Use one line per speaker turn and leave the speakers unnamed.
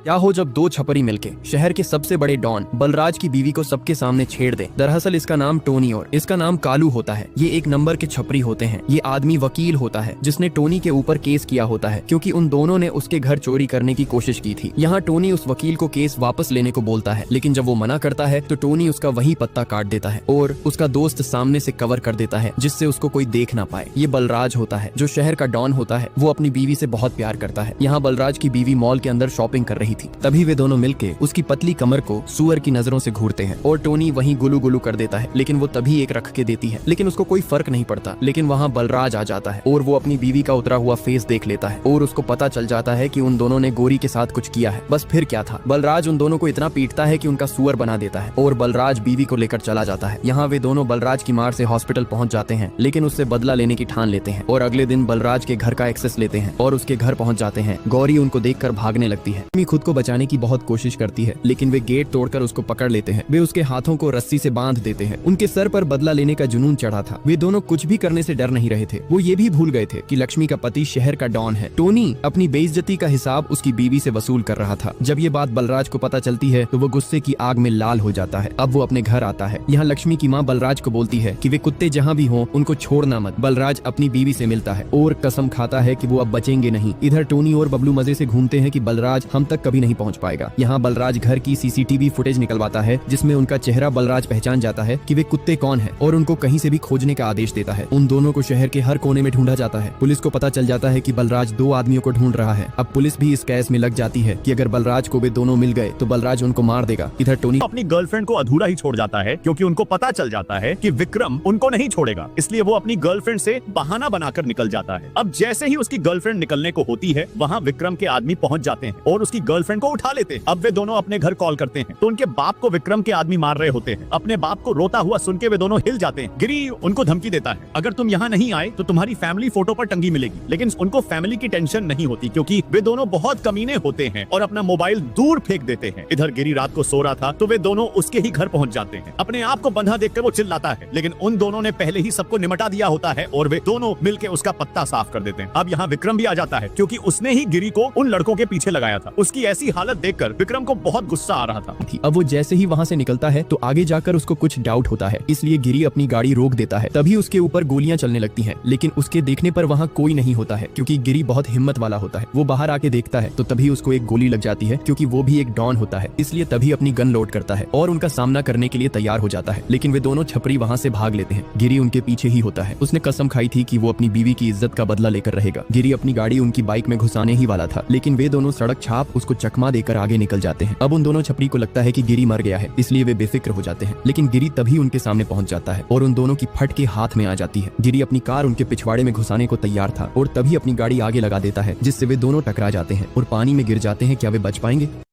क्या हो जब दो छपरी मिलके शहर के सबसे बड़े डॉन बलराज की बीवी को सबके सामने छेड़ दे। दरअसल इसका नाम टोनी और इसका नाम कालू होता है। ये एक नंबर के छपरी होते हैं। ये आदमी वकील होता है जिसने टोनी के ऊपर केस किया होता है क्योंकि उन दोनों ने उसके घर चोरी करने की कोशिश की थी। यहाँ टोनी उस वकील को केस वापस लेने को बोलता है, लेकिन जब वो मना करता है तो टोनी उसका वही पत्ता काट देता है और उसका दोस्त सामने से कवर कर देता है जिससे उसको कोई देख ना पाए। ये बलराज होता है जो शहर का डॉन होता है। वो अपनी बीवी से बहुत प्यार करता है। यहाँ बलराज की बीवी मॉल के अंदर शॉपिंग कर रही थी, तभी वे दोनों मिलके उसकी पतली कमर को सुअर की नजरों से घूरते हैं और टोनी वहीं गुलू गुलू कर देता है, लेकिन वो तभी एक रख के देती है, लेकिन उसको कोई फर्क नहीं पड़ता। लेकिन वहाँ बलराज आ जाता है और वो अपनी बीवी का उतरा हुआ फेस देख लेता है और उसको पता चल जाता है कि उन दोनों ने गोरी के साथ कुछ किया है। बस फिर क्या था, बलराज उन दोनों को इतना पीटता है कि उनका सुअर बना देता है और बलराज बीवी को लेकर चला जाता है। यहाँ वे दोनों बलराज की मार से हॉस्पिटल पहुंच जाते हैं, लेकिन उससे बदला लेने की ठान लेते हैं और अगले दिन बलराज के घर का एक्सेस लेते हैं और उसके घर पहुंच जाते हैं। गौरी उनको देखकर भागने लगती है। टोनी खुद को बचाने की बहुत कोशिश करती है, लेकिन वे गेट तोड़कर उसको पकड़ लेते हैं। वे उसके हाथों को रस्सी से बांध देते हैं। उनके सर पर बदला लेने का जुनून चढ़ा था। वे दोनों कुछ भी करने से डर नहीं रहे थे। वो ये भी भूल गए थे कि लक्ष्मी का पति शहर का डॉन है। टोनी अपनी बेइज्जती का हिसाब उसकी बीवी से वसूल कर रहा था। जब ये बात बलराज को पता चलती है तो वो गुस्से की आग में लाल हो जाता है। अब वो अपने घर आता है। यहाँ लक्ष्मी की माँ बलराज को बोलती है कि वे कुत्ते जहाँ भी हों उनको छोड़ना मत। बलराज अपनी बीवी से मिलता है और कसम खाता है कि वो अब बचेंगे नहीं। इधर टोनी और बबलू मजे से घूमते हैं कि बलराज हम तक कभी नहीं पहुँच पाएगा। यहाँ बलराज घर की सीसीटीवी फुटेज निकलवाता है जिसमें उनका चेहरा बलराज पहचान जाता है कि वे कुत्ते कौन है और उनको कहीं से भी खोजने का आदेश देता है। उन दोनों को शहर के हर कोने में ढूंढा जाता है। पुलिस को पता चल जाता है कि बलराज दो आदमियों को ढूंढ रहा है। अब पुलिस भी इस केस में लग जाती है कि अगर बलराज को वे दोनों मिल गए तो बलराज उनको मार देगा। इधर टोनी
अपनी गर्लफ्रेंड को अधूरा ही छोड़ जाता है क्योंकि उनको पता चल जाता है कि विक्रम उनको नहीं छोड़ेगा, इसलिए वो अपनी गर्लफ्रेंड से बहाना बनाकर निकल जाता है। अब जैसे ही उसकी गर्लफ्रेंड निकलने को होती है, वहाँ विक्रम के आदमी पहुंच जाते हैं और उसकी गर्लफ्रेंड को उठा लेते हैं। अब वे दोनों अपने घर कॉल करते हैं तो उनके बाप को विक्रम के आदमी मार रहे होते हैं। अपने बाप को रोता हुआ सुन के वे दोनों हिल जाते हैं। गिरी उनको धमकी देता है, अगर तुम यहाँ नहीं आए तो तुम्हारी फैमिली फोटो पर टंगी मिलेगी। लेकिन उनको फैमिली की टेंशन नहीं होती क्योंकि वे दोनों बहुत कमीने होते हैं और अपना मोबाइल दूर फेंक देते हैं। इधर गिरी रात को सो रहा था तो वे दोनों उसके ही घर पहुंच जाते हैं। अपने आप को बंधा देखकर वो चिल्लाता है, लेकिन उन दोनों ने पहले ही सबको निमटा दिया होता है और वे दोनों मिलकर उसका पत्ता साफ कर देते हैं। अब यहाँ विक्रम भी आ जाता है क्योंकि उसने ही गिरी को उन लड़कों के पीछे लगाया था। उसकी ऐसी हालत देखकर विक्रम को बहुत गुस्सा आ रहा था।
अब वो जैसे ही वहाँ से निकलता है तो आगे जाकर उसको कुछ डाउट होता है, इसलिए गिरी अपनी गाड़ी रोक देता है। तभी उसके ऊपर गोलियां चलने लगती हैं, लेकिन उसके देखने पर वहाँ कोई नहीं होता है क्योंकि गिरी बहुत हिम्मत वाला होता है। वो बाहर आके देखता है तो तभी उसको एक गोली लग जाती है क्योंकि वो भी एक डॉन होता है, इसलिए तभी अपनी गन लोड करता है और उनका सामना करने के लिए तैयार हो जाता है। लेकिन वे दोनों छपरी वहाँ से भाग लेते हैं। गिरी उनके पीछे ही होता है। उसने कसम खाई थी कि वो अपनी बीवी की इज्जत का बदला लेकर रहेगा। गिरी अपनी गाड़ी उनकी बाइक में घुसाने ही वाला था, लेकिन वे दोनों सड़क छाप उसको चकमा देकर आगे निकल जाते हैं। अब उन दोनों छपरी को लगता है कि गिरी मर गया है, इसलिए वे बेफिक्र हो जाते हैं। लेकिन गिरी तभी उनके सामने पहुंच जाता है और उन दोनों की फट के हाथ में आ जाती है। गिरी अपनी कार उनके पिछवाड़े में घुसाने को तैयार था और तभी अपनी गाड़ी आगे लगा देता है जिससे वे दोनों टकरा जाते हैं और पानी में गिर जाते हैं। क्या वे बच पाएंगे?